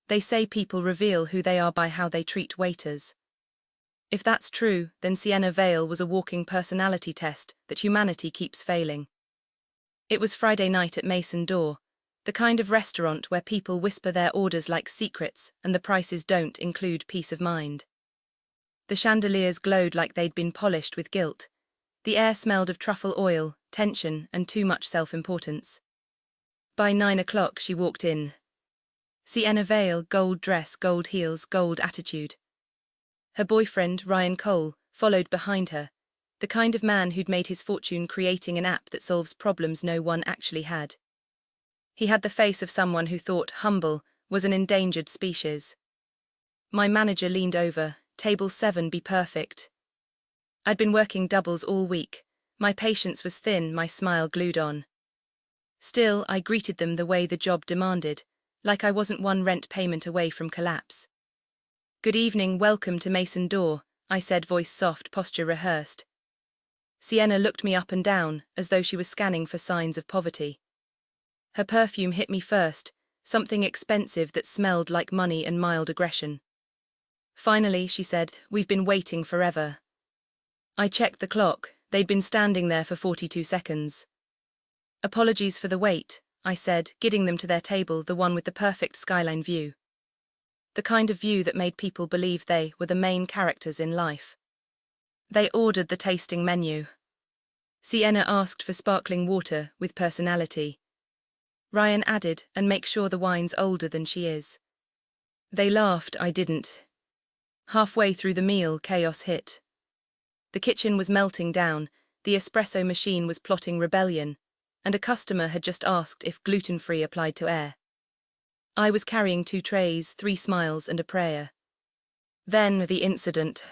They say people reveal who they are by how they treat waiters. If that's true, then Sienna Vale was a walking personality test that humanity keeps failing. It was Friday night at Mason Door, the kind of restaurant where people whisper their orders like secrets and the prices don't include peace of mind. The chandeliers glowed like they'd been polished with guilt. The air smelled of truffle oil, tension, and too much self-importance. By 9 o'clock she walked in. Sienna Vale, gold dress, gold heels, gold attitude. Her boyfriend, Ryan Cole, followed behind her, the kind of man who'd made his fortune creating an app that solves problems no one actually had. He had the face of someone who thought humble was an endangered species. My manager leaned over, "Table 7 be perfect." I'd been working doubles all week. My patience was thin, my smile glued on. Still, I greeted them the way the job demanded, like I wasn't one rent payment away from collapse. "Good evening, welcome to Mason Door," I said, voice soft, posture rehearsed. Sienna looked me up and down, as though she was scanning for signs of poverty. Her perfume hit me first, something expensive that smelled like money and mild aggression. "Finally," she said, "we've been waiting forever." I checked the clock. They'd been standing there for 42 seconds. "Apologies for the wait," I said, guiding them to their table, the one with the perfect skyline view. The kind of view that made people believe they were the main characters in life. They ordered the tasting menu. Sienna asked for sparkling water with personality. Ryan added, "And make sure the wine's older than she is." They laughed, I didn't. Halfway through the meal, chaos hit. The kitchen was melting down, the espresso machine was plotting rebellion, and a customer had just asked if gluten-free applied to air. I was carrying 2 trays, 3 smiles and a prayer. Then the incident.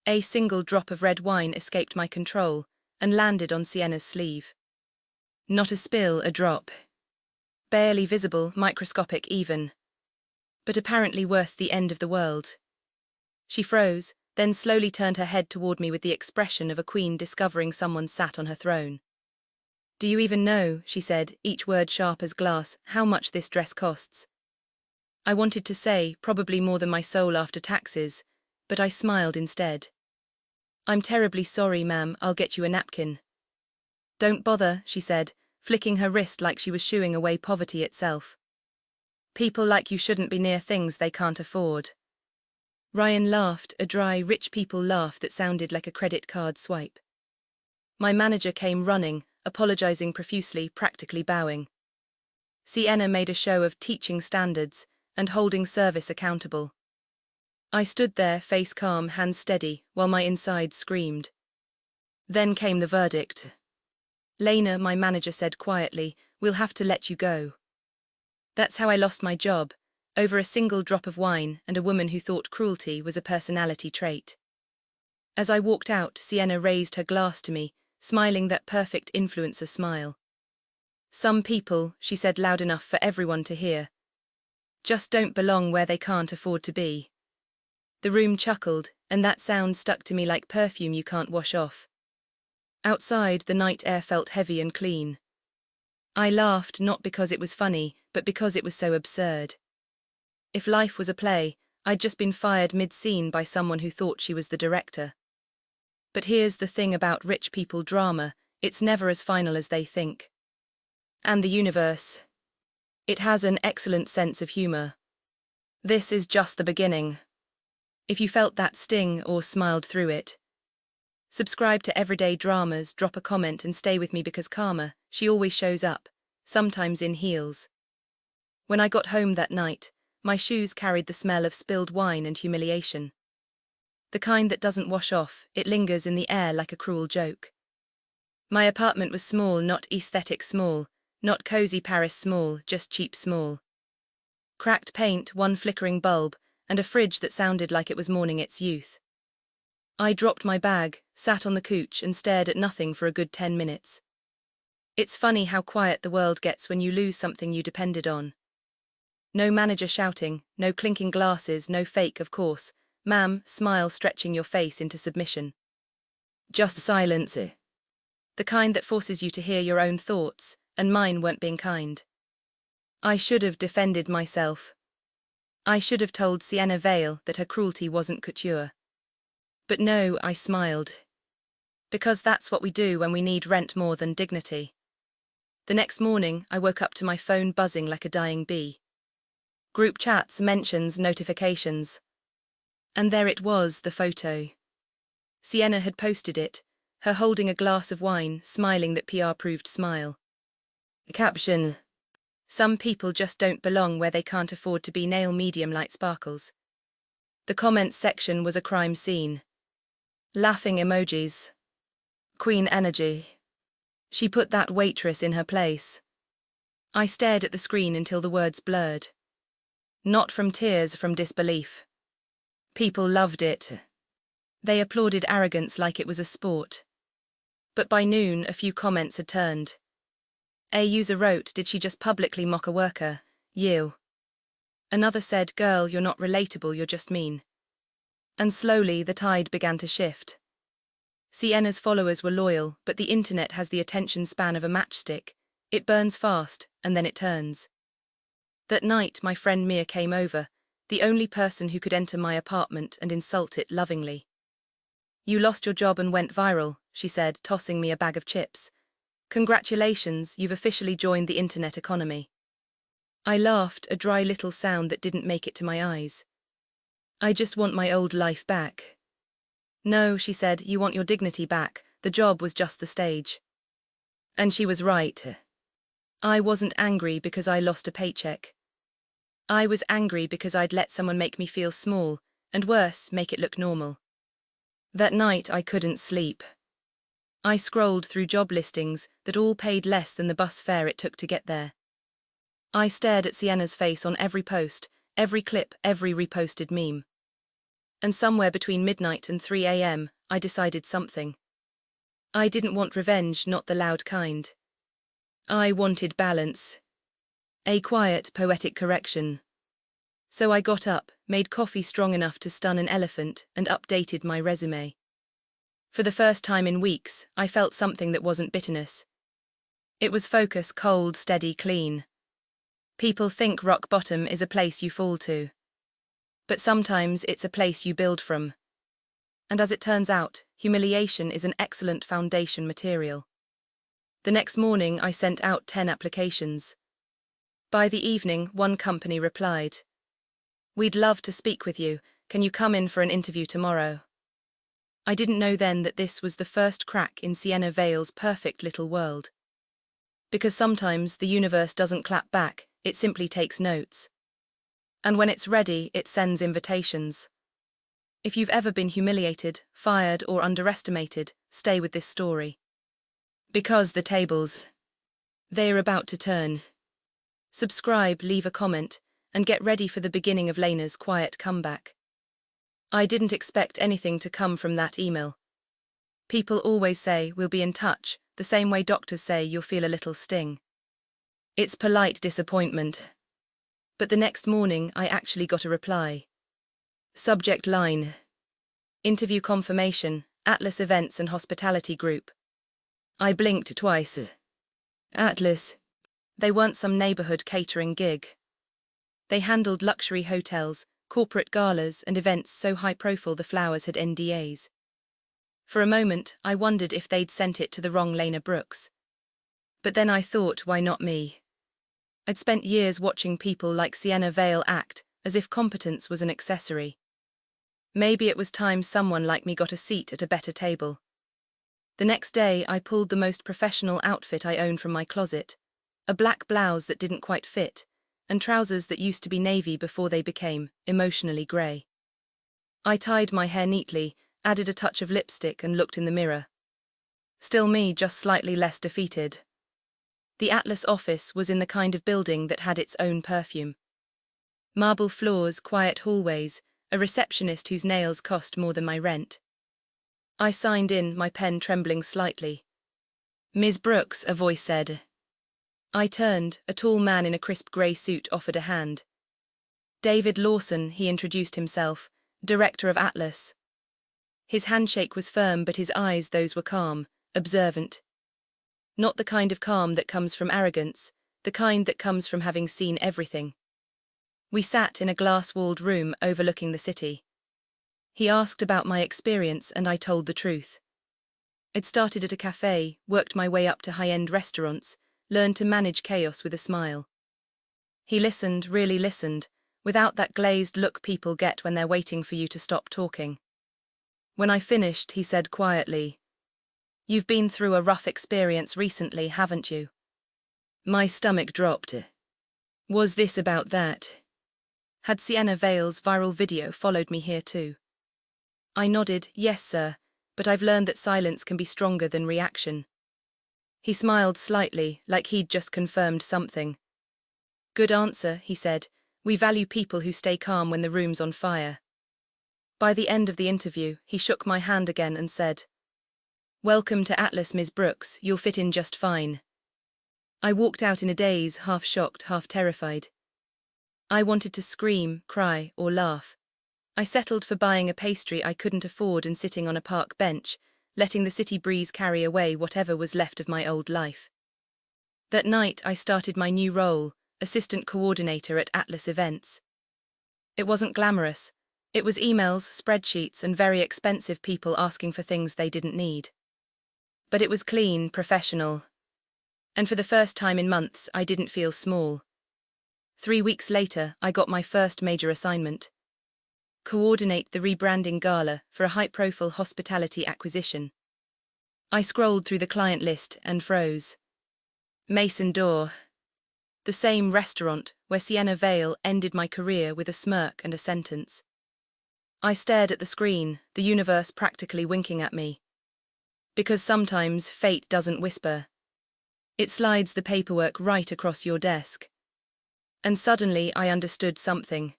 A single drop of red wine escaped my control and landed on Sienna's sleeve. Not a spill, a drop. Barely visible, microscopic even. But apparently worth the end of the world. She froze, then slowly turned her head toward me with the expression of a queen discovering someone sat on her throne. "Do you even know," she said, each word sharp as glass, "how much this dress costs?" I wanted to say, probably more than my soul after taxes, but I smiled instead. "I'm terribly sorry, ma'am, I'll get you a napkin." "Don't bother," she said, flicking her wrist like she was shooing away poverty itself. "People like you shouldn't be near things they can't afford." Ryan laughed, a dry, rich people laugh that sounded like a credit card swipe. My manager came running, apologizing profusely, practically bowing. Sienna made a show of teaching standards and holding service accountable. I stood there, face calm, hands steady, while my insides screamed. Then came the verdict. "Lena," my manager said quietly, "we'll have to let you go." That's how I lost my job, over a single drop of wine and a woman who thought cruelty was a personality trait. As I walked out, Sienna raised her glass to me, smiling that perfect influencer smile. "Some people," she said loud enough for everyone to hear, "just don't belong where they can't afford to be." The room chuckled, and that sound stuck to me like perfume you can't wash off. Outside, the night air felt heavy and clean. I laughed not because it was funny, but because it was so absurd. If life was a play, I'd just been fired mid-scene by someone who thought she was the director. But here's the thing about rich people drama, it's never as final as they think. And the universe. It has an excellent sense of humor. This is just the beginning. If you felt that sting or smiled through it, subscribe to Everyday Dramas, drop a comment and stay with me because karma, she always shows up, sometimes in heels. When I got home that night, my shoes carried the smell of spilled wine and humiliation. The kind that doesn't wash off, it lingers in the air like a cruel joke. My apartment was small, not aesthetic small, not cozy Paris small, just cheap small. Cracked paint, one flickering bulb, and a fridge that sounded like it was mourning its youth. I dropped my bag, sat on the couch and stared at nothing for a good 10 minutes. It's funny how quiet the world gets when you lose something you depended on. No manager shouting, no clinking glasses, no fake, of course, ma'am, smile stretching your face into submission. Just silence. The kind that forces you to hear your own thoughts, and mine weren't being kind. I should have defended myself. I should have told Sienna Vale that her cruelty wasn't couture. But no, I smiled. Because that's what we do when we need rent more than dignity. The next morning, I woke up to my phone buzzing like a dying bee. Group chats, mentions, notifications. And there it was, the photo. Sienna had posted it, her holding a glass of wine, smiling that PR-proved smile. Caption: some people just don't belong where they can't afford to be nail medium light sparkles. The comments section was a crime scene. Laughing emojis. Queen energy. She put that waitress in her place. I stared at the screen until the words blurred. Not from tears, from disbelief. People loved it. They applauded arrogance like it was a sport. But by noon, a few comments had turned. A user wrote, "Did she just publicly mock a worker? You." Another said, "Girl, you're not relatable, you're just mean." And slowly, the tide began to shift. Sienna's followers were loyal, but the internet has the attention span of a matchstick. It burns fast, and then it turns. That night, my friend Mia came over, the only person who could enter my apartment and insult it lovingly. "You lost your job and went viral," she said, tossing me a bag of chips. "Congratulations, you've officially joined the internet economy." I laughed, a dry little sound that didn't make it to my eyes. "I just want my old life back." "No," she said, "you want your dignity back. The job was just the stage." And she was right. I wasn't angry because I lost a paycheck. I was angry because I'd let someone make me feel small, and worse, make it look normal. That night I couldn't sleep. I scrolled through job listings that all paid less than the bus fare it took to get there. I stared at Sienna's face on every post, every clip, every reposted meme. And somewhere between midnight and 3 a.m., I decided something. I didn't want revenge, not the loud kind. I wanted balance. A quiet, poetic correction. So I got up, made coffee strong enough to stun an elephant, and updated my resume. For the first time in weeks, I felt something that wasn't bitterness. It was focus, cold, steady, clean. People think rock bottom is a place you fall to. But sometimes it's a place you build from. And as it turns out, humiliation is an excellent foundation material. The next morning, I sent out 10 applications. By the evening, one company replied, "We'd love to speak with you. Can you come in for an interview tomorrow?" I didn't know then that this was the first crack in Sienna Vale's perfect little world. Because sometimes the universe doesn't clap back, it simply takes notes. And when it's ready, it sends invitations. If you've ever been humiliated, fired, or underestimated, stay with this story. Because the tables, they're about to turn. Subscribe, leave a comment, and get ready for the beginning of Lena's quiet comeback. I didn't expect anything to come from that email. People always say, "We'll be in touch," the same way doctors say you'll feel a little sting. It's polite disappointment. But the next morning, I actually got a reply. Subject line: interview confirmation, Atlas Events and Hospitality Group. I blinked twice. Atlas. They weren't some neighborhood catering gig. They handled luxury hotels, corporate galas, and events so high-profile the flowers had NDAs. For a moment, I wondered if they'd sent it to the wrong Lena Brooks. But then I thought, why not me? I'd spent years watching people like Sienna Vale act as if competence was an accessory. Maybe it was time someone like me got a seat at a better table. The next day, I pulled the most professional outfit I owned from my closet, a black blouse that didn't quite fit, and trousers that used to be navy before they became emotionally grey. I tied my hair neatly, added a touch of lipstick, and looked in the mirror. Still me, just slightly less defeated. The Atlas office was in the kind of building that had its own perfume. Marble floors, quiet hallways, a receptionist whose nails cost more than my rent. I signed in, my pen trembling slightly. "Ms. Brooks," a voice said. I turned, a tall man in a crisp grey suit offered a hand. "David Lawson," he introduced himself, director of Atlas. His handshake was firm, but his eyes, those were calm, observant. Not the kind of calm that comes from arrogance, the kind that comes from having seen everything. We sat in a glass-walled room overlooking the city. He asked about my experience and I told the truth. I'd started at a cafe, worked my way up to high-end restaurants, learned to manage chaos with a smile. He listened, really listened, without that glazed look people get when they're waiting for you to stop talking. When I finished, he said quietly, "You've been through a rough experience recently, haven't you?" My stomach dropped. Was this about that? Had Sienna Vale's viral video followed me here too? I nodded, "Yes, sir, but I've learned that silence can be stronger than reaction." He smiled slightly, like he'd just confirmed something. "Good answer," he said. "We value people who stay calm when the room's on fire." By the end of the interview, he shook my hand again and said, "Welcome to Atlas, Ms. Brooks, you'll fit in just fine." I walked out in a daze, half shocked, half terrified. I wanted to scream, cry, or laugh. I settled for buying a pastry I couldn't afford and sitting on a park bench, letting the city breeze carry away whatever was left of my old life. That night I started my new role, assistant coordinator at Atlas Events. It wasn't glamorous. It was emails, spreadsheets, and very expensive people asking for things they didn't need. But it was clean, professional. And for the first time in months, I didn't feel small. 3 weeks later, I got my first major assignment. Coordinate the rebranding gala for a high-profile hospitality acquisition. I scrolled through the client list and froze. Mason Door. The same restaurant where Sienna Vale ended my career with a smirk and a sentence. I stared at the screen, the universe practically winking at me. Because sometimes fate doesn't whisper. It slides the paperwork right across your desk. And suddenly I understood something.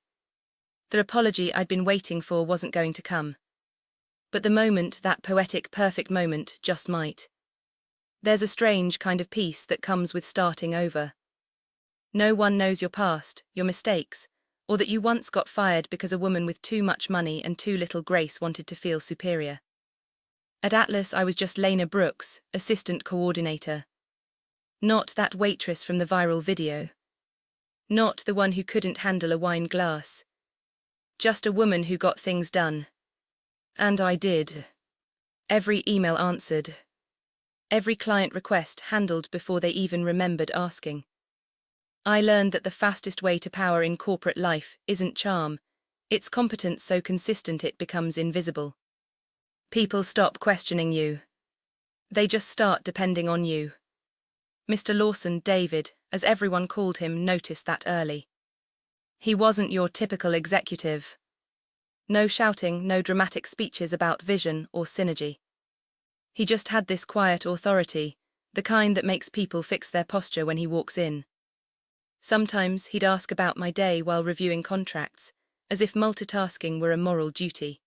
The apology I'd been waiting for wasn't going to come. But the moment, that poetic, perfect moment, just might. There's a strange kind of peace that comes with starting over. No one knows your past, your mistakes, or that you once got fired because a woman with too much money and too little grace wanted to feel superior. At Atlas, I was just Lena Brooks, assistant coordinator. Not that waitress from the viral video. Not the one who couldn't handle a wine glass. Just a woman who got things done. And I did. Every email answered. Every client request handled before they even remembered asking. I learned that the fastest way to power in corporate life isn't charm, it's competence so consistent it becomes invisible. People stop questioning you. They just start depending on you. Mr. Lawson, David, as everyone called him, noticed that early. He wasn't your typical executive. No shouting, no dramatic speeches about vision or synergy. He just had this quiet authority, the kind that makes people fix their posture when he walks in. Sometimes he'd ask about my day while reviewing contracts, as if multitasking were a moral duty.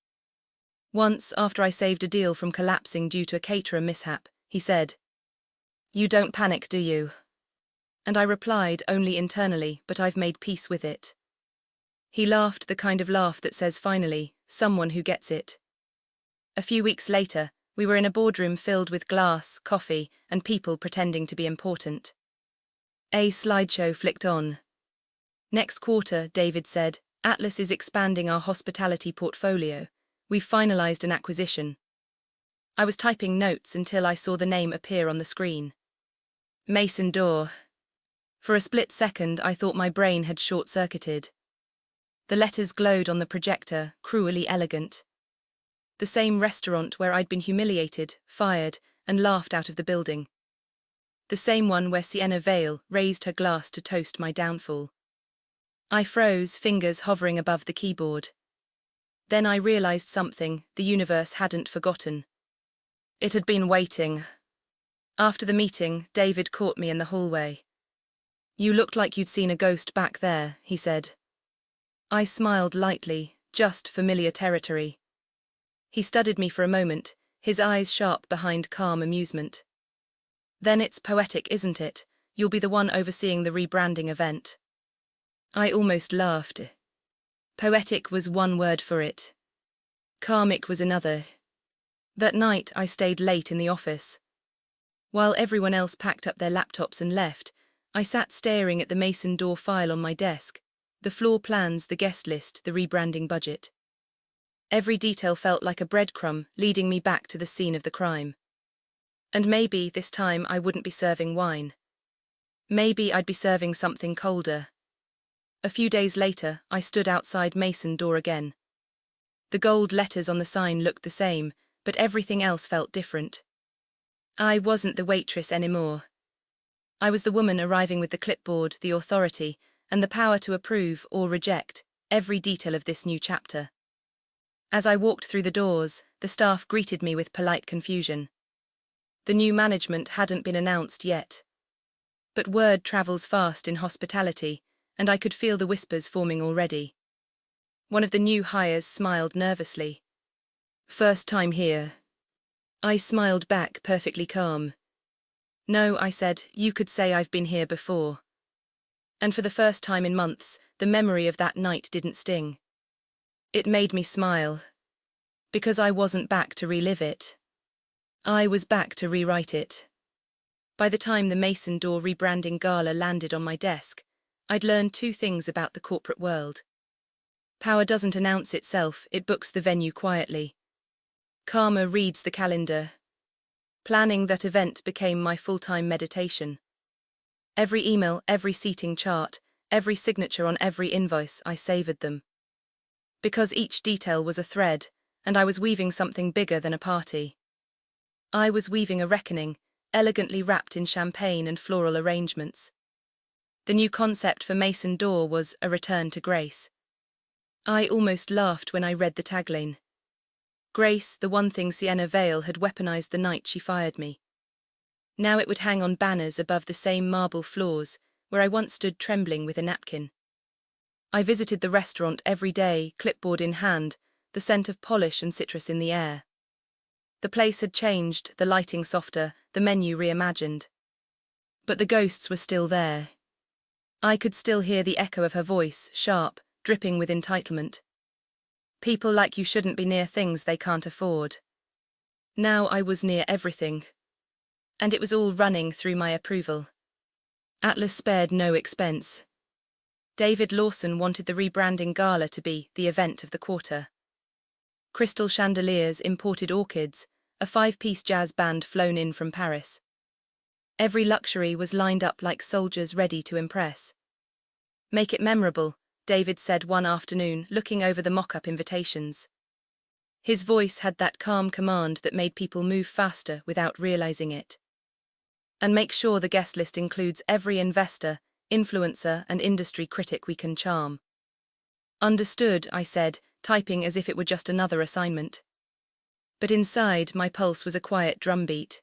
Once, after I saved a deal from collapsing due to a caterer mishap, he said, "You don't panic, do you?" And I replied, only internally, "But I've made peace with it." He laughed, the kind of laugh that says, "Finally, someone who gets it." A few weeks later, we were in a boardroom filled with glass, coffee, and people pretending to be important. A slideshow flicked on. "Next quarter," David said, "Atlas is expanding our hospitality portfolio. We've finalized an acquisition." I was typing notes until I saw the name appear on the screen. Mason Door. For a split second, I thought my brain had short-circuited. The letters glowed on the projector, cruelly elegant. The same restaurant where I'd been humiliated, fired, and laughed out of the building. The same one where Sienna Vale raised her glass to toast my downfall. I froze, fingers hovering above the keyboard. Then I realized something the universe hadn't forgotten. It had been waiting. After the meeting, David caught me in the hallway. "You looked like you'd seen a ghost back there," he said. I smiled lightly, just familiar territory. He studied me for a moment, his eyes sharp behind calm amusement. "Then it's poetic, isn't it? You'll be the one overseeing the rebranding event." I almost laughed. Poetic was one word for it. Karmic was another. That night I stayed late in the office. While everyone else packed up their laptops and left, I sat staring at the Mason Door file on my desk, The floor plans, the guest list, the rebranding budget. Every detail felt like a breadcrumb leading me back to the scene of the crime. And maybe, this time, I wouldn't be serving wine. Maybe I'd be serving something colder. A few days later, I stood outside Mason door again. The gold letters on the sign looked the same, but everything else felt different. I wasn't the waitress anymore. I was the woman arriving with the clipboard, the authority, and the power to approve or reject every detail of this new chapter. As I walked through the doors, the staff greeted me with polite confusion. The new management hadn't been announced yet. But word travels fast in hospitality, and I could feel the whispers forming already. One of the new hires smiled nervously. "First time here." I smiled back, perfectly calm. "No," I said, "you could say I've been here before." And for the first time in months, the memory of that night didn't sting. It made me smile. Because I wasn't back to relive it. I was back to rewrite it. By the time the Mason door rebranding gala landed on my desk, I'd learned two things about the corporate world. Power doesn't announce itself, it books the venue quietly. Karma reads the calendar. Planning that event became my full-time meditation. Every email, every seating chart, every signature on every invoice, I savored them. Because each detail was a thread, and I was weaving something bigger than a party. I was weaving a reckoning, elegantly wrapped in champagne and floral arrangements. The new concept for Mason door was a return to grace. I almost laughed when I read the tagline. Grace, the one thing Sienna Vale had weaponized the night she fired me. Now it would hang on banners above the same marble floors where I once stood trembling with a napkin. I visited the restaurant every day, clipboard in hand, the scent of polish and citrus in the air. The place had changed, the lighting softer, the menu reimagined. But the ghosts were still there. I could still hear the echo of her voice, sharp, dripping with entitlement. People like you shouldn't be near things they can't afford. Now I was near everything. And it was all running through my approval. Atlas spared no expense. David Lawson wanted the rebranding gala to be the event of the quarter. Crystal chandeliers, imported orchids, a 5-piece jazz band flown in from Paris. Every luxury was lined up like soldiers ready to impress. "Make it memorable," David said one afternoon, looking over the mock-up invitations. His voice had that calm command that made people move faster without realizing it. "And make sure the guest list includes every investor, influencer, and industry critic we can charm." "Understood," I said, typing as if it were just another assignment. But inside, my pulse was a quiet drumbeat.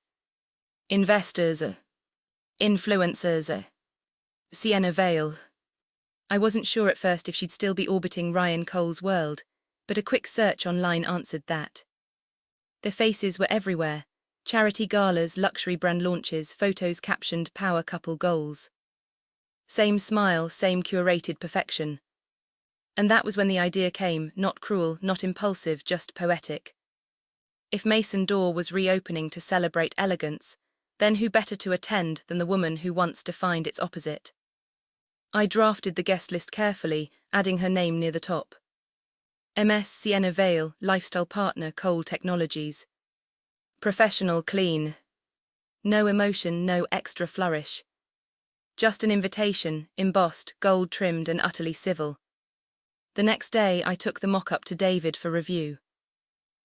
Investors, influencers, Sienna Vale. I wasn't sure at first if she'd still be orbiting Ryan Cole's world, but a quick search online answered that. Their faces were everywhere. Charity galas, luxury brand launches, photos captioned power couple goals. Same smile, same curated perfection. And that was when the idea came, not cruel, not impulsive, just poetic. If Mason door was reopening to celebrate elegance, then who better to attend than the woman who once defined its opposite? I drafted the guest list carefully, adding her name near the top. MS Sienna Vale, lifestyle partner, Cole Technologies. Professional, clean. No emotion, no extra flourish. Just an invitation, embossed, gold-trimmed and utterly civil. The next day I took the mock-up to David for review.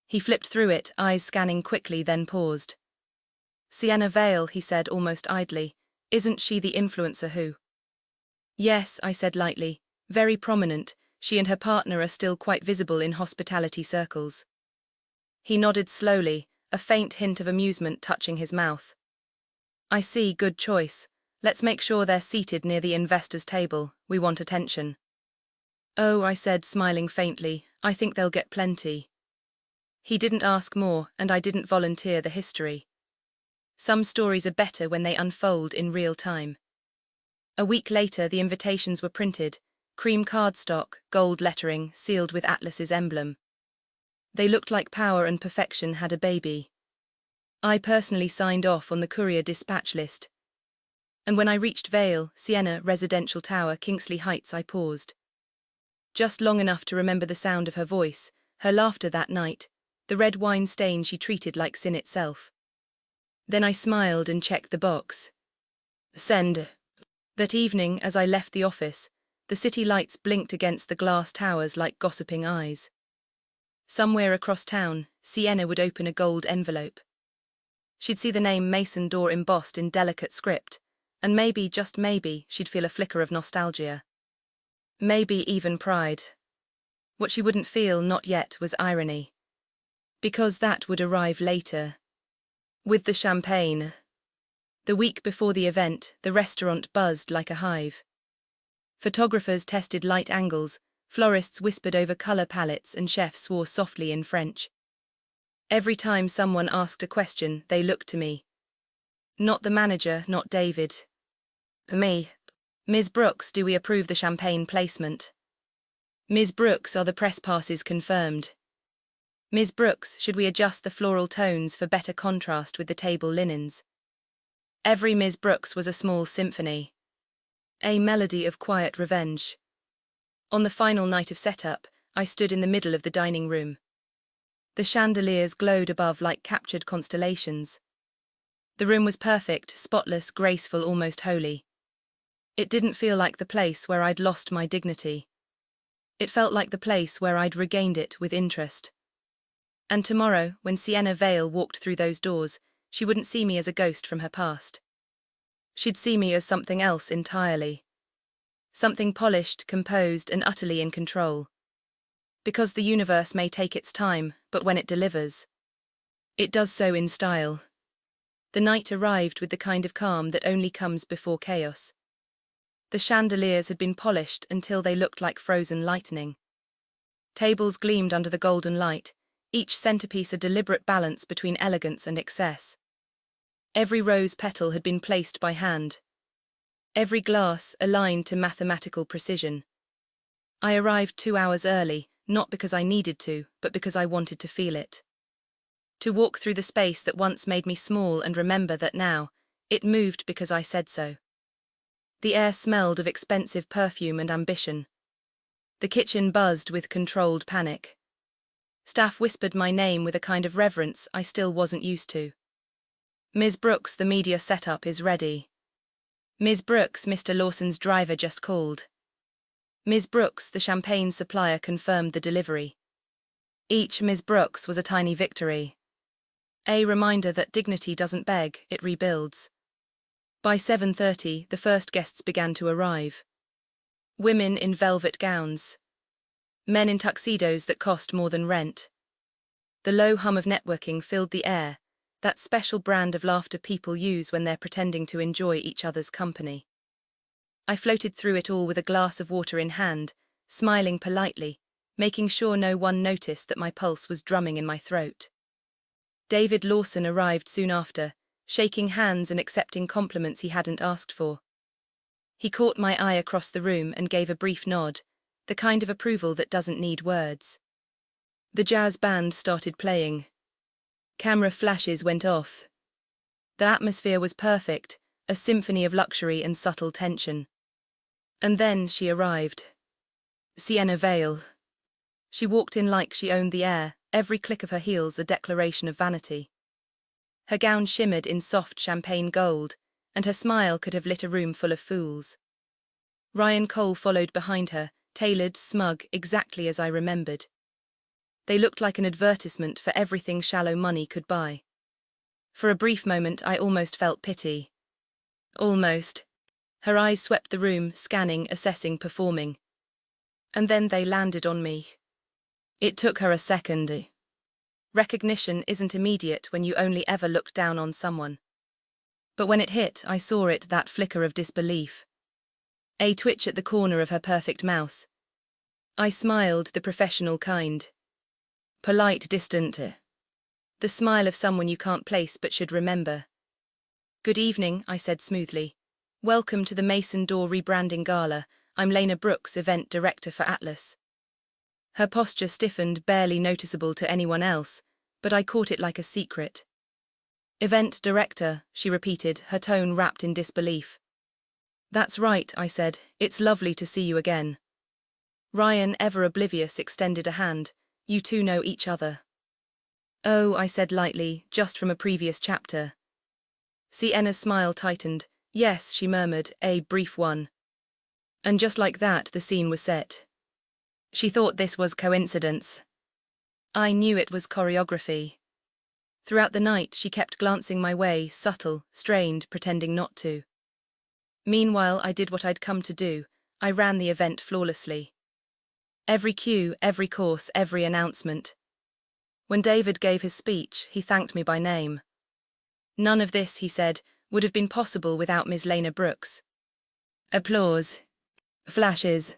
He flipped through it, eyes scanning quickly, then paused. "Sienna Vale," he said almost idly, "isn't she the influencer who?" "Yes," I said lightly, "very prominent, she and her partner are still quite visible in hospitality circles." He nodded slowly, a faint hint of amusement touching his mouth. "I see, good choice. Let's make sure they're seated near the investors' table, we want attention." "Oh," I said, smiling faintly, "I think they'll get plenty." He didn't ask more, and I didn't volunteer the history. Some stories are better when they unfold in real time. A week later the invitations were printed, cream cardstock, gold lettering, sealed with Atlas's emblem. They looked like power and perfection had a baby. I personally signed off on the courier dispatch list. And when I reached Vale, Sienna, Residential Tower, Kingsley Heights, I paused. just long enough to remember the sound of her voice, her laughter that night, the red wine stain she treated like sin itself. Then I smiled and checked the box. Send. That evening, as I left the office, the city lights blinked against the glass towers like gossiping eyes. Somewhere across town, Sienna would open a gold envelope. She'd see the name Mason Door embossed in delicate script, and maybe, just maybe, she'd feel a flicker of nostalgia. Maybe even pride. What she wouldn't feel, not yet, was irony. Because that would arrive later. With the champagne. The week before the event, the restaurant buzzed like a hive. Photographers tested light angles, florists whispered over color palettes, and chefs swore softly in French. Every time someone asked a question, they looked to me. Not the manager, not David. Me. Ms. Brooks, do we approve the champagne placement? Ms. Brooks, are the press passes confirmed? Ms. Brooks, should we adjust the floral tones for better contrast with the table linens? Every Ms. Brooks was a small symphony. A melody of quiet revenge. On the final night of setup, I stood in the middle of the dining room. The chandeliers glowed above like captured constellations. The room was perfect, spotless, graceful, almost holy. It didn't feel like the place where I'd lost my dignity. It felt like the place where I'd regained it with interest. And tomorrow, when Sienna Vale walked through those doors, she wouldn't see me as a ghost from her past. She'd see me as something else entirely. Something polished, composed, and utterly in control. Because the universe may take its time, but when it delivers, it does so in style. The night arrived with the kind of calm that only comes before chaos. The chandeliers had been polished until they looked like frozen lightning. Tables gleamed under the golden light, each centerpiece a deliberate balance between elegance and excess. Every rose petal had been placed by hand. Every glass aligned to mathematical precision. I arrived 2 hours early, not because I needed to, but because I wanted to feel it. To walk through the space that once made me small and remember that now, it moved because I said so. The air smelled of expensive perfume and ambition. The kitchen buzzed with controlled panic. Staff whispered my name with a kind of reverence I still wasn't used to. Ms. Brooks, the media setup is ready. Ms. Brooks, Mr. Lawson's driver just called. Ms. Brooks, the champagne supplier, confirmed the delivery. Each Ms. Brooks was a tiny victory. A reminder that dignity doesn't beg, it rebuilds. By 7:30, the first guests began to arrive. Women in velvet gowns. Men in tuxedos that cost more than rent. The low hum of networking filled the air, that special brand of laughter people use when they're pretending to enjoy each other's company. I floated through it all with a glass of water in hand, smiling politely, making sure no one noticed that my pulse was drumming in my throat. David Lawson arrived soon after, shaking hands and accepting compliments he hadn't asked for. He caught my eye across the room and gave a brief nod, the kind of approval that doesn't need words. The jazz band started playing. Camera flashes went off. The atmosphere was perfect, a symphony of luxury and subtle tension. And then she arrived. Sienna Vale. She walked in like she owned the air, every click of her heels a declaration of vanity. Her gown shimmered in soft champagne gold, and her smile could have lit a room full of fools. Ryan Cole followed behind her, tailored, smug, exactly as I remembered. They looked like an advertisement for everything shallow money could buy. For a brief moment I almost felt pity. Almost. Her eyes swept the room, scanning, assessing, performing. And then they landed on me. It took her a second. Recognition isn't immediate when you only ever look down on someone. But when it hit, I saw it, that flicker of disbelief. A twitch at the corner of her perfect mouth. I smiled, the professional kind. Polite, distant. The smile of someone you can't place but should remember. Good evening, I said smoothly. Welcome to the Mason Door rebranding gala. I'm Lena Brooks, event director for Atlas. Her posture stiffened, barely noticeable to anyone else, but I caught it like a secret. Event director, she repeated, her tone wrapped in disbelief. That's right, I said. It's lovely to see you again. Ryan, ever oblivious, extended a hand. You two know each other. Oh, I said lightly, just from a previous chapter. Sienna's smile tightened. Yes, she murmured, a brief one. And just like that, the scene was set. She thought this was coincidence. I knew it was choreography. Throughout the night, she kept glancing my way, subtle, strained, pretending not to. Meanwhile, I did what I'd come to do. I ran the event flawlessly. Every cue, every course, every announcement. When David gave his speech, he thanked me by name. None of this, he said, would have been possible without Ms. Lena Brooks. Applause. Flashes.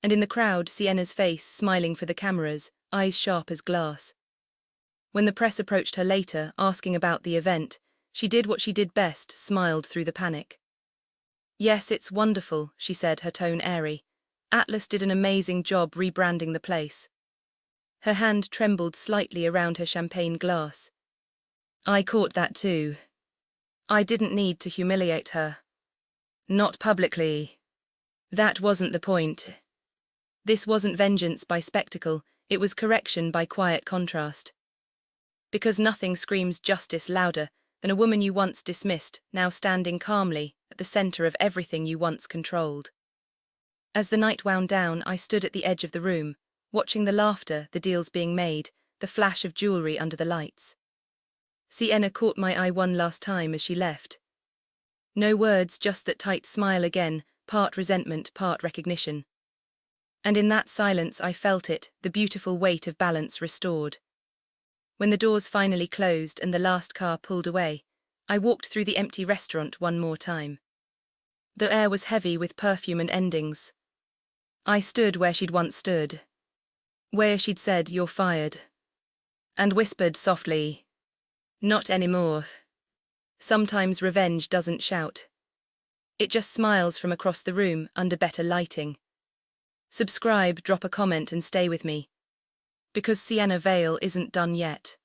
And in the crowd, Sienna's face smiling for the cameras, eyes sharp as glass. When the press approached her later, asking about the event, she did what she did best, smiled through the panic. Yes, it's wonderful, she said, her tone airy. Atlas did an amazing job rebranding the place. Her hand trembled slightly around her champagne glass. I caught that too. I didn't need to humiliate her. Not publicly. That wasn't the point. This wasn't vengeance by spectacle, it was correction by quiet contrast. Because nothing screams justice louder than a woman you once dismissed, now standing calmly at the center of everything you once controlled. As the night wound down, I stood at the edge of the room, watching the laughter, the deals being made, the flash of jewelry under the lights. Sienna caught my eye one last time as she left. No words, just that tight smile again, part resentment, part recognition. And in that silence I felt it, the beautiful weight of balance restored. When the doors finally closed and the last car pulled away, I walked through the empty restaurant one more time. The air was heavy with perfume and endings. I stood where she'd once stood. Where she'd said, "You're fired." And whispered softly, "Not anymore." Sometimes revenge doesn't shout. It just smiles from across the room under better lighting. Subscribe, drop a comment and stay with me. Because Sienna Vale isn't done yet.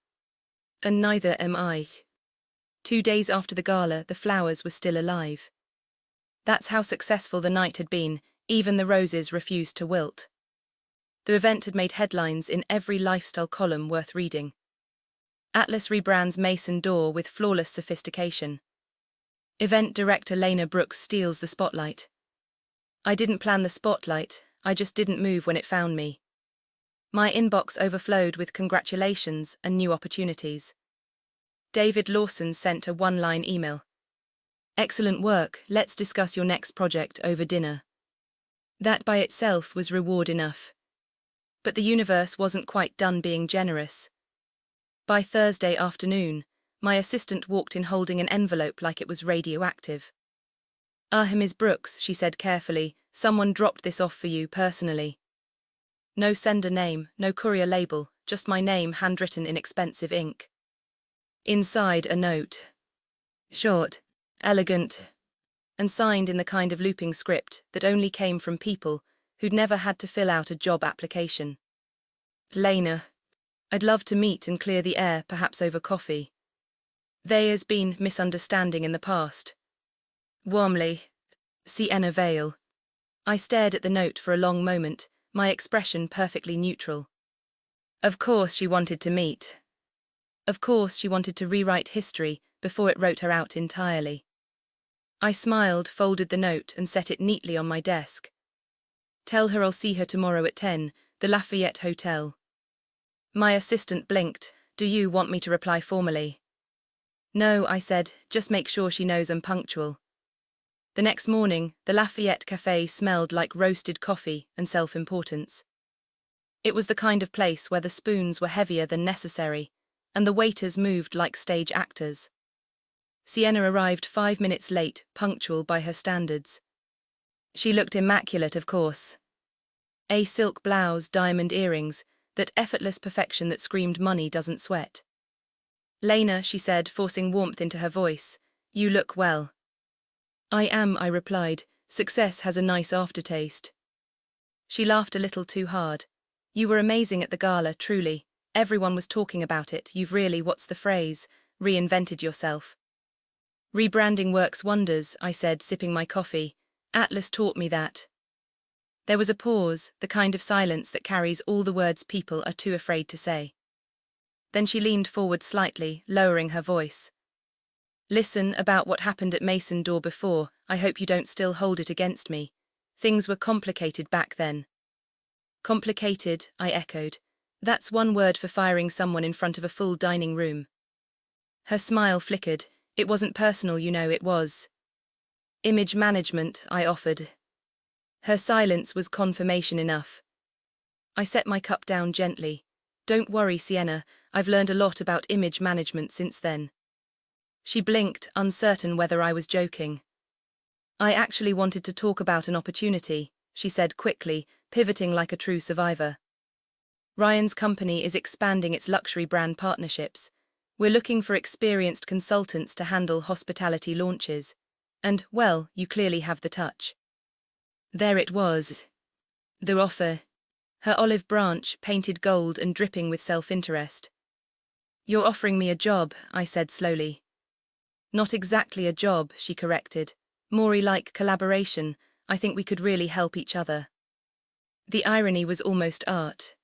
And neither am I. 2 days after the gala, the flowers were still alive. That's how successful the night had been, even the roses refused to wilt. The event had made headlines in every lifestyle column worth reading. Atlas rebrands Mason Door with flawless sophistication. Event director Lena Brooks steals the spotlight. I didn't plan the spotlight, I just didn't move when it found me. My inbox overflowed with congratulations and new opportunities. David Lawson sent a one-line email. Excellent work, let's discuss your next project over dinner. That by itself was reward enough. But the universe wasn't quite done being generous. By Thursday afternoon, my assistant walked in holding an envelope like it was radioactive. Ms. Brooks, she said carefully, someone dropped this off for you personally. No sender name, no courier label, just my name handwritten in expensive ink. Inside a note. Short, elegant, and signed in the kind of looping script that only came from people who'd never had to fill out a job application. Lena, I'd love to meet and clear the air, perhaps over coffee. There's been misunderstanding in the past. Warmly, Sienna Vale. I stared at the note for a long moment, my expression perfectly neutral. Of course she wanted to meet. Of course she wanted to rewrite history before it wrote her out entirely. I smiled, folded the note and set it neatly on my desk. Tell her I'll see her tomorrow at 10, the Lafayette Hotel. My assistant blinked. Do you want me to reply formally? No, I said, just make sure she knows I'm punctual. The next morning, the Lafayette Café smelled like roasted coffee and self-importance. It was the kind of place where the spoons were heavier than necessary, and the waiters moved like stage actors. Sienna arrived 5 minutes late, punctual by her standards. She looked immaculate, of course. A silk blouse, diamond earrings, that effortless perfection that screamed money doesn't sweat. Lena, she said, forcing warmth into her voice, you look well. I am, I replied. Success has a nice aftertaste. She laughed a little too hard. You were amazing at the gala, truly. Everyone was talking about it. You've really, what's the phrase, reinvented yourself. Rebranding works wonders, I said, sipping my coffee. Atlas taught me that. There was a pause, the kind of silence that carries all the words people are too afraid to say. Then she leaned forward slightly, lowering her voice. Listen, about what happened at Mason Door before, I hope you don't still hold it against me. Things were complicated back then. Complicated, I echoed. That's one word for firing someone in front of a full dining room. Her smile flickered. It wasn't personal, you know, it was image management, I offered. Her silence was confirmation enough. I set my cup down gently. Don't worry, Sienna, I've learned a lot about image management since then. She blinked, uncertain whether I was joking. I actually wanted to talk about an opportunity, she said quickly, pivoting like a true survivor. Ryan's company is expanding its luxury brand partnerships. We're looking for experienced consultants to handle hospitality launches. And, well, you clearly have the touch. There it was. The offer. Her olive branch, painted gold and dripping with self-interest. You're offering me a job, I said slowly. Not exactly a job, she corrected. More like collaboration. I think we could really help each other. The irony was almost art.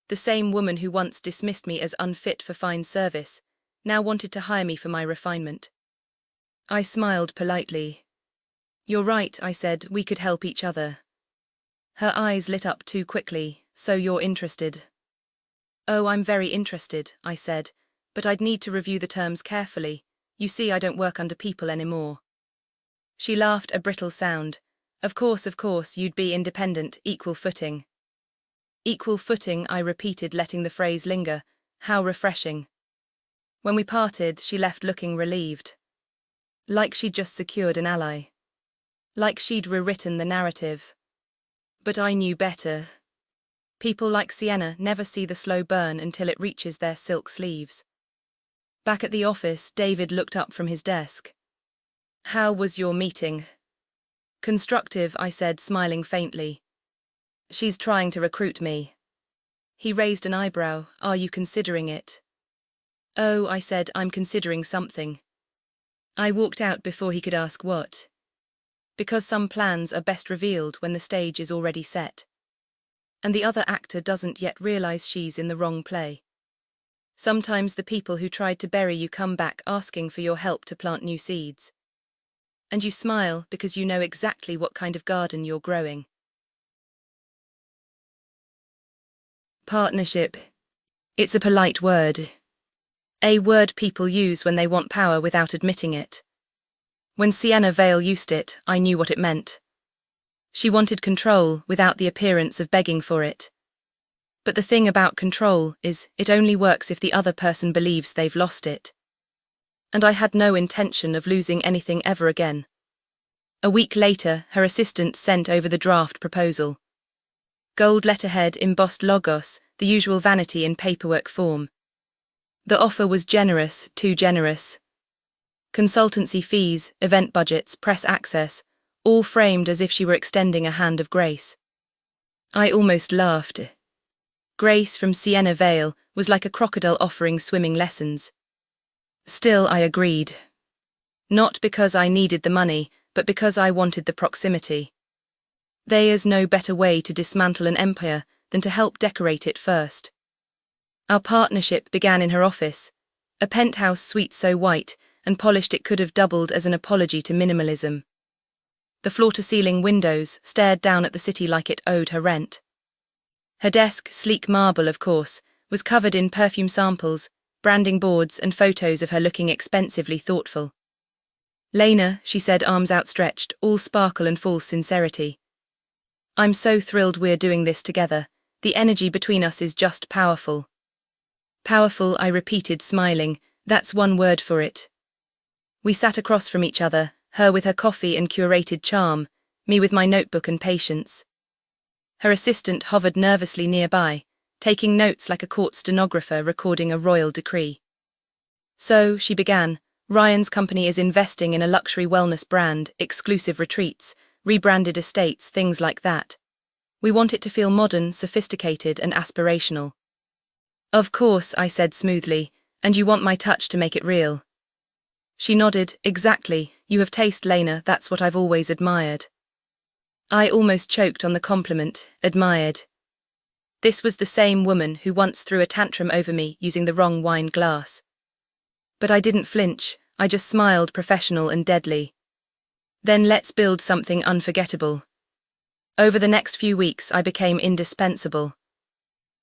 The same woman who once dismissed me as unfit for fine service now wanted to hire me for my refinement. I smiled politely. You're right, I said, we could help each other. Her eyes lit up too quickly. So you're interested? Oh, I'm very interested, I said, but I'd need to review the terms carefully. You see, I don't work under people anymore. She laughed, a brittle sound. Of course, you'd be independent, equal footing. Equal footing, I repeated, letting the phrase linger. How refreshing. When we parted, she left looking relieved. Like she'd just secured an ally. Like she'd rewritten the narrative. But I knew better. People like Sienna never see the slow burn until it reaches their silk sleeves. Back at the office, David looked up from his desk. How was your meeting? Constructive, I said, smiling faintly. She's trying to recruit me. He raised an eyebrow. Are you considering it? Oh, I said, I'm considering something. I walked out before he could ask what. Because some plans are best revealed when the stage is already set. And the other actor doesn't yet realize she's in the wrong play. Sometimes the people who tried to bury you come back asking for your help to plant new seeds. And you smile because you know exactly what kind of garden you're growing. Partnership. It's a polite word. A word people use when they want power without admitting it. When Sienna Vale used it, I knew what it meant. She wanted control without the appearance of begging for it. But the thing about control is, it only works if the other person believes they've lost it. And I had no intention of losing anything ever again. A week later, her assistant sent over the draft proposal. Gold letterhead, embossed logos, the usual vanity in paperwork form. The offer was generous, too generous. Consultancy fees, event budgets, press access, all framed as if she were extending a hand of grace. I almost laughed. Grace from Sienna Vale was like a crocodile offering swimming lessons. Still, I agreed. Not because I needed the money, but because I wanted the proximity. There's no better way to dismantle an empire than to help decorate it first. Our partnership began in her office, a penthouse suite so white and polished it could have doubled as an apology to minimalism. The floor-to-ceiling windows stared down at the city like it owed her rent. Her desk, sleek marble of course, was covered in perfume samples, branding boards and photos of her looking expensively thoughtful. Lena, she said, arms outstretched, all sparkle and false sincerity. I'm so thrilled we're doing this together. The energy between us is just powerful. Powerful, I repeated, smiling. That's one word for it. We sat across from each other, her with her coffee and curated charm, me with my notebook and patience. Her assistant hovered nervously nearby, taking notes like a court stenographer recording a royal decree. So, she began, Ryan's company is investing in a luxury wellness brand, exclusive retreats, rebranded estates, things like that. We want it to feel modern, sophisticated, and aspirational. Of course, I said smoothly, and you want my touch to make it real. She nodded. Exactly, you have taste, Lena, that's what I've always admired. I almost choked on the compliment, admired. This was the same woman who once threw a tantrum over me using the wrong wine glass. But I didn't flinch, I just smiled professional and deadly. Then let's build something unforgettable. Over the next few weeks I became indispensable.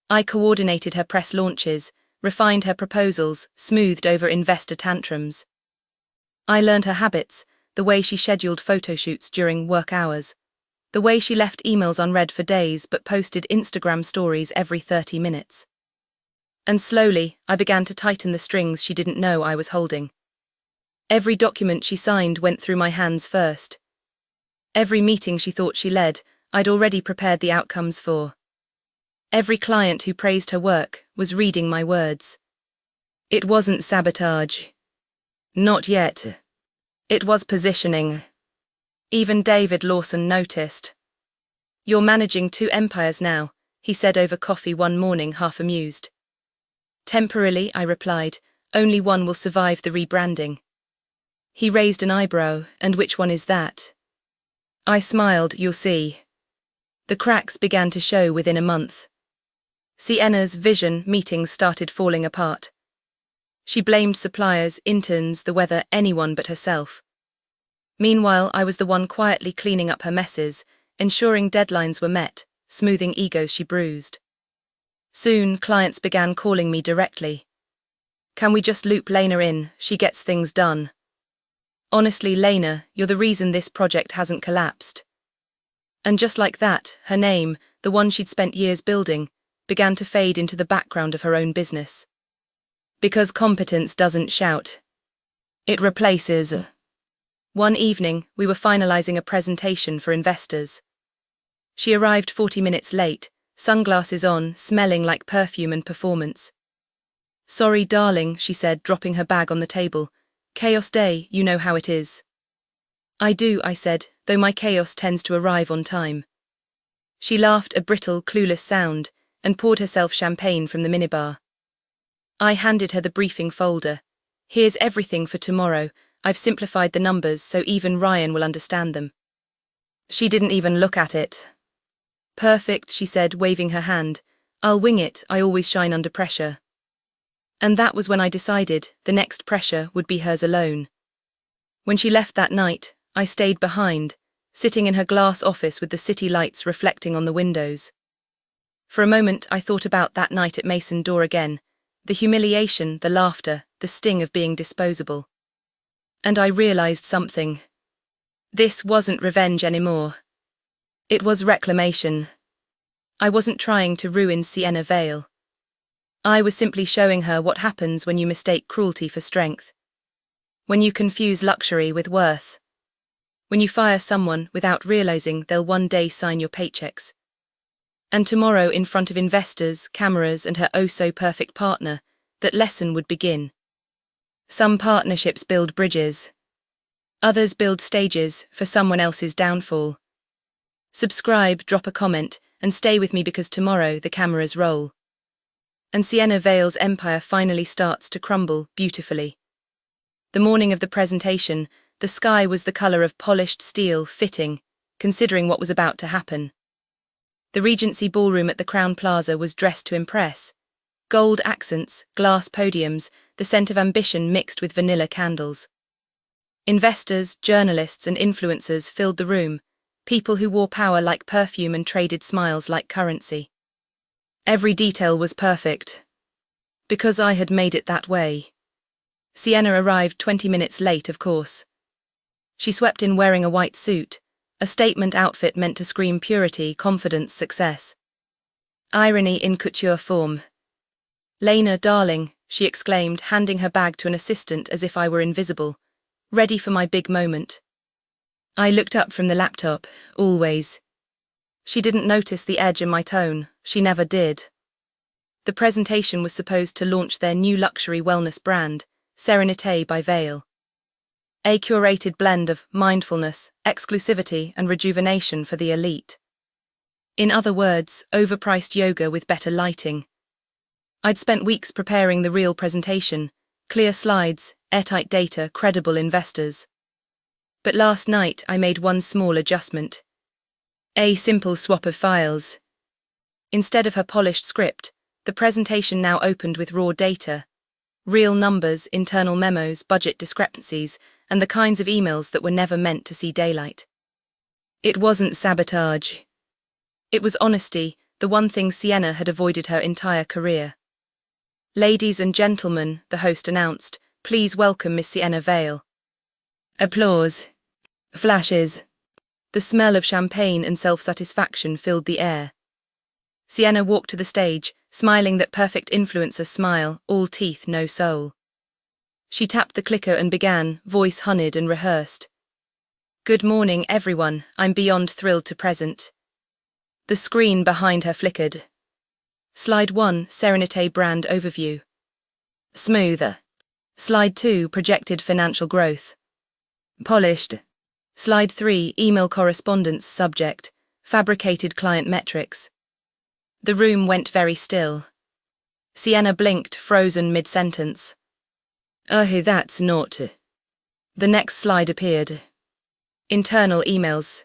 I coordinated her press launches, refined her proposals, smoothed over investor tantrums. I learned her habits, the way she scheduled photo shoots during work hours, the way she left emails unread for days but posted Instagram stories every 30 minutes. And slowly, I began to tighten the strings she didn't know I was holding. Every document she signed went through my hands first. Every meeting she thought she led, I'd already prepared the outcomes for. Every client who praised her work was reading my words. It wasn't sabotage. Not yet. It was positioning. Even David Lawson noticed. "You're managing 2 empires now," he said over coffee one morning, half amused. "Temporarily," I replied, "only one will survive the rebranding." He raised an eyebrow, "And which one is that?" I smiled, "You'll see." The cracks began to show within a month. Sienna's vision meetings started falling apart. She blamed suppliers, interns, the weather, anyone but herself. Meanwhile, I was the one quietly cleaning up her messes, ensuring deadlines were met, smoothing egos she bruised. Soon, clients began calling me directly. "Can we just loop Lena in? She gets things done." "Honestly, Lena, you're the reason this project hasn't collapsed." And just like that, her name, the one she'd spent years building, began to fade into the background of her own business. Because competence doesn't shout. It replaces. One evening, we were finalizing a presentation for investors. She arrived 40 minutes late, sunglasses on, smelling like perfume and performance. "Sorry, darling," she said, dropping her bag on the table. "Chaos day, you know how it is." "I do," I said, though my chaos tends to arrive on time. She laughed, a brittle, clueless sound, and poured herself champagne from the minibar. I handed her the briefing folder. "Here's everything for tomorrow. I've simplified the numbers so even Ryan will understand them." She didn't even look at it. "Perfect," she said, waving her hand. "I'll wing it, I always shine under pressure." And that was when I decided the next pressure would be hers alone. When she left that night, I stayed behind, sitting in her glass office with the city lights reflecting on the windows. For a moment I thought about that night at Mason Door again, the humiliation, the laughter, the sting of being disposable. And I realized something. This wasn't revenge anymore. It was reclamation. I wasn't trying to ruin Sienna Vale. I was simply showing her what happens when you mistake cruelty for strength. When you confuse luxury with worth. When you fire someone without realizing they'll one day sign your paychecks. And tomorrow, in front of investors, cameras, and her oh-so-perfect partner, that lesson would begin. Some partnerships build bridges. Others build stages for someone else's downfall. Subscribe, drop a comment, and stay with me because tomorrow the cameras roll. And Sienna Vale's empire finally starts to crumble beautifully. The morning of the presentation, the sky was the color of polished steel, fitting, considering what was about to happen. The Regency ballroom at the Crown Plaza was dressed to impress. Gold accents, glass podiums, the scent of ambition mixed with vanilla candles. Investors, journalists, and influencers filled the room, people who wore power like perfume and traded smiles like currency. Every detail was perfect. Because I had made it that way. Sienna arrived 20 minutes late, of course. She swept in wearing a white suit, a statement outfit meant to scream purity, confidence, success. Irony in couture form. "Lena, darling," she exclaimed, handing her bag to an assistant as if I were invisible. "Ready for my big moment." I looked up from the laptop, always. She didn't notice the edge in my tone, she never did. The presentation was supposed to launch their new luxury wellness brand, Serenité by Vale. A curated blend of mindfulness, exclusivity, and rejuvenation for the elite. In other words, overpriced yoga with better lighting. I'd spent weeks preparing the real presentation, clear slides, airtight data, credible investors. But last night I made one small adjustment. A simple swap of files. Instead of her polished script, the presentation now opened with raw data. Real numbers, internal memos, budget discrepancies, and the kinds of emails that were never meant to see daylight. It wasn't sabotage. It was honesty, the one thing Sienna had avoided her entire career. "Ladies and gentlemen," the host announced, "please welcome Miss Sienna Vale." Applause. Flashes. The smell of champagne and self-satisfaction filled the air. Sienna walked to the stage, smiling that perfect influencer smile, all teeth, no soul. She tapped the clicker and began, voice honeyed and rehearsed. "Good morning, everyone. I'm beyond thrilled to present." The screen behind her flickered. Slide 1, Serenité brand overview. Smoother. Slide 2, projected financial growth. Polished. Slide 3, email correspondence subject, fabricated client metrics. The room went very still. Sienna blinked, frozen mid-sentence. "Oh, that's not." The next slide appeared. Internal emails.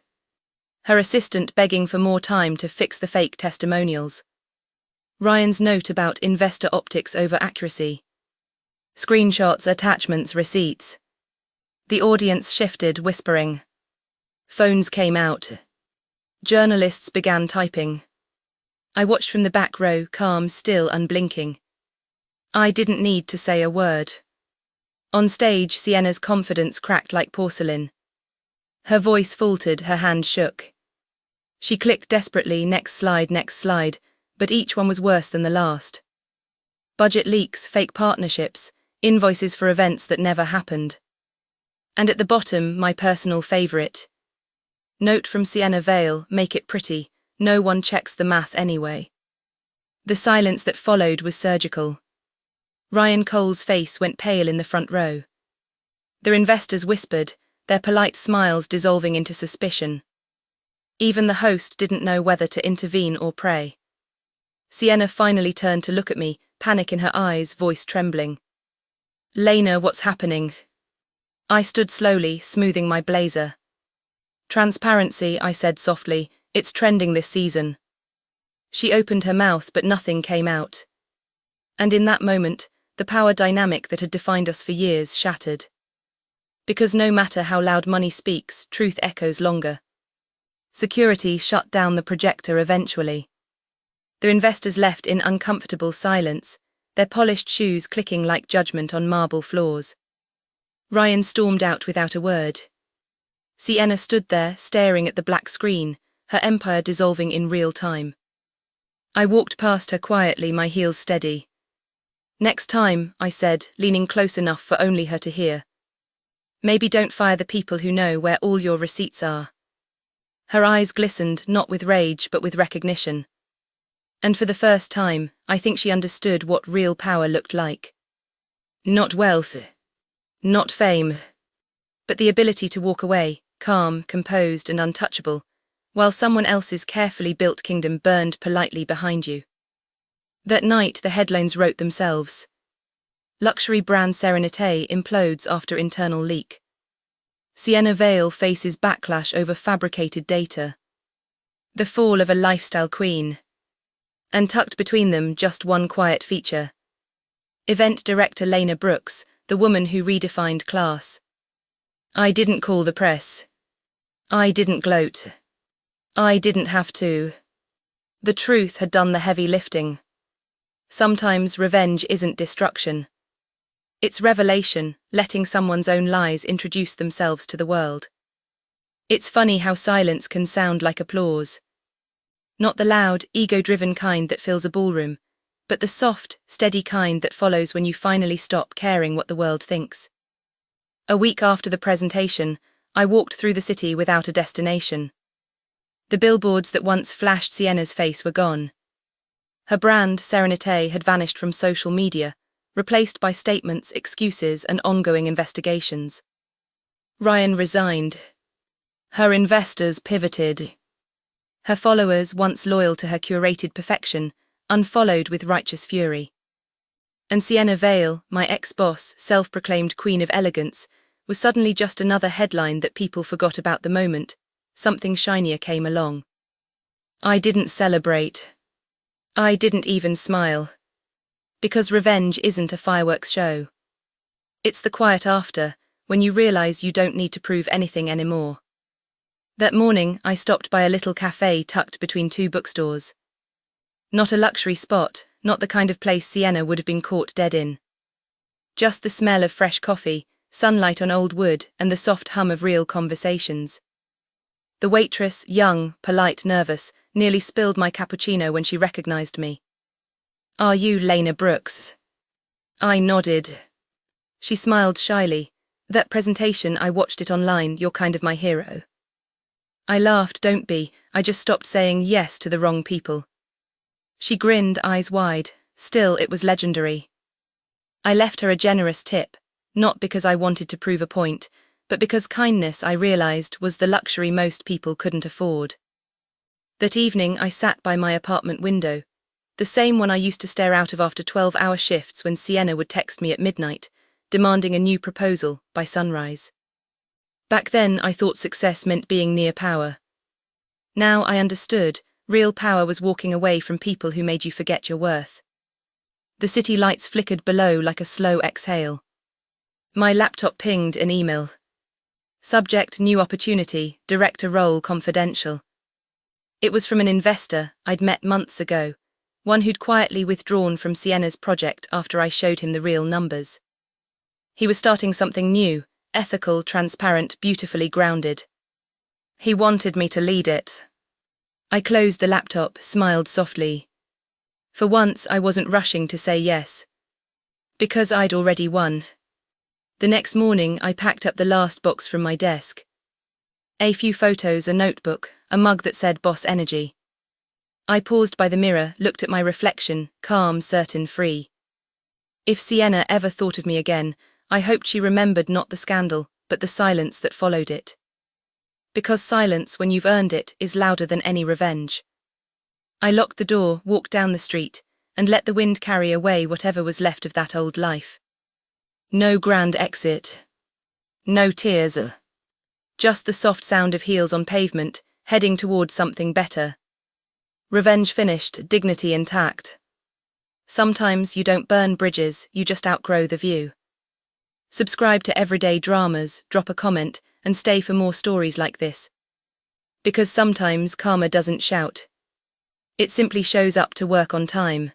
Her assistant begging for more time to fix the fake testimonials. Ryan's note about investor optics over accuracy. Screenshots, attachments, receipts. The audience shifted, whispering. Phones came out. Journalists began typing. I watched from the back row, calm, still, unblinking. I didn't need to say a word. On stage, Sienna's confidence cracked like porcelain. Her voice faltered, her hand shook. She clicked desperately, next slide, but each one was worse than the last. Budget leaks, fake partnerships, invoices for events that never happened. And at the bottom, my personal favourite. Note from Sienna Vale, make it pretty. No one checks the math anyway. The silence that followed was surgical. Ryan Cole's face went pale in the front row. Their investors whispered, their polite smiles dissolving into suspicion. Even the host didn't know whether to intervene or pray. Sienna finally turned to look at me, panic in her eyes, voice trembling. "Lena, what's happening?" I stood slowly, smoothing my blazer. "Transparency," I said softly. "It's trending this season." She opened her mouth, but nothing came out. And in that moment, the power dynamic that had defined us for years shattered. Because no matter how loud money speaks, truth echoes longer. Security shut down the projector eventually. Their investors left in uncomfortable silence, their polished shoes clicking like judgment on marble floors. Ryan stormed out without a word. Sienna stood there, staring at the black screen, her empire dissolving in real time. I walked past her quietly, my heels steady. "Next time," I said, leaning close enough for only her to hear. "Maybe don't fire the people who know where all your receipts are." Her eyes glistened, not with rage, but with recognition. And for the first time, I think she understood what real power looked like. Not wealth, not fame, but the ability to walk away, calm, composed, and untouchable, while someone else's carefully built kingdom burned politely behind you. That night, the headlines wrote themselves. Luxury brand Serenité implodes after internal leak. Sienna Vale faces backlash over fabricated data. The fall of a lifestyle queen. And tucked between them, just one quiet feature. Event director Lena Brooks, the woman who redefined class. I didn't call the press. I didn't gloat. I didn't have to. The truth had done the heavy lifting. Sometimes revenge isn't destruction. It's revelation, letting someone's own lies introduce themselves to the world. It's funny how silence can sound like applause. Not the loud, ego-driven kind that fills a ballroom, but the soft, steady kind that follows when you finally stop caring what the world thinks. A week after the presentation, I walked through the city without a destination. The billboards that once flashed Sienna's face were gone. Her brand, Serenité, had vanished from social media, replaced by statements, excuses, and ongoing investigations. Ryan resigned. Her investors pivoted. Her followers, once loyal to her curated perfection, unfollowed with righteous fury. And Sienna Vale, my ex-boss, self-proclaimed queen of elegance, was suddenly just another headline that people forgot about the moment. Something shinier came along. I didn't celebrate. I didn't even smile. Because revenge isn't a fireworks show. It's the quiet after, when you realize you don't need to prove anything anymore. That morning, I stopped by a little cafe tucked between two bookstores. Not a luxury spot, not the kind of place Sienna would have been caught dead in. Just the smell of fresh coffee, sunlight on old wood, and the soft hum of real conversations. The waitress, young, polite, nervous, nearly spilled my cappuccino when she recognized me. "Are you Lena Brooks?" I nodded. She smiled shyly. "That presentation, I watched it online, you're kind of my hero." I laughed. "Don't be, I just stopped saying yes to the wrong people." She grinned, eyes wide. Still, it was legendary. I left her a generous tip, not because I wanted to prove a point, but because kindness, I realized, was the luxury most people couldn't afford. That evening, I sat by my apartment window, the same one I used to stare out of after 12-hour shifts when Sienna would text me at midnight, demanding a new proposal by sunrise. Back then, I thought success meant being near power. Now I understood, real power was walking away from people who made you forget your worth. The city lights flickered below like a slow exhale. My laptop pinged an email. Subject: new opportunity, director role confidential. It was from an investor I'd met months ago, one who'd quietly withdrawn from Sienna's project after I showed him the real numbers. He was starting something new, ethical, transparent, beautifully grounded. He wanted me to lead it. I closed the laptop, smiled softly. For once, I wasn't rushing to say yes. Because I'd already won. The next morning, I packed up the last box from my desk. A few photos, a notebook, a mug that said Boss Energy. I paused by the mirror, looked at my reflection, calm, certain, free. If Sienna ever thought of me again, I hoped she remembered not the scandal, but the silence that followed it. Because silence, when you've earned it, is louder than any revenge. I locked the door, walked down the street, and let the wind carry away whatever was left of that old life. No grand exit. No tears. Just the soft sound of heels on pavement, heading towards something better. Revenge finished, dignity intact. Sometimes you don't burn bridges, you just outgrow the view. Subscribe to Everyday Dramas, drop a comment, and stay for more stories like this. Because sometimes karma doesn't shout. It simply shows up to work on time.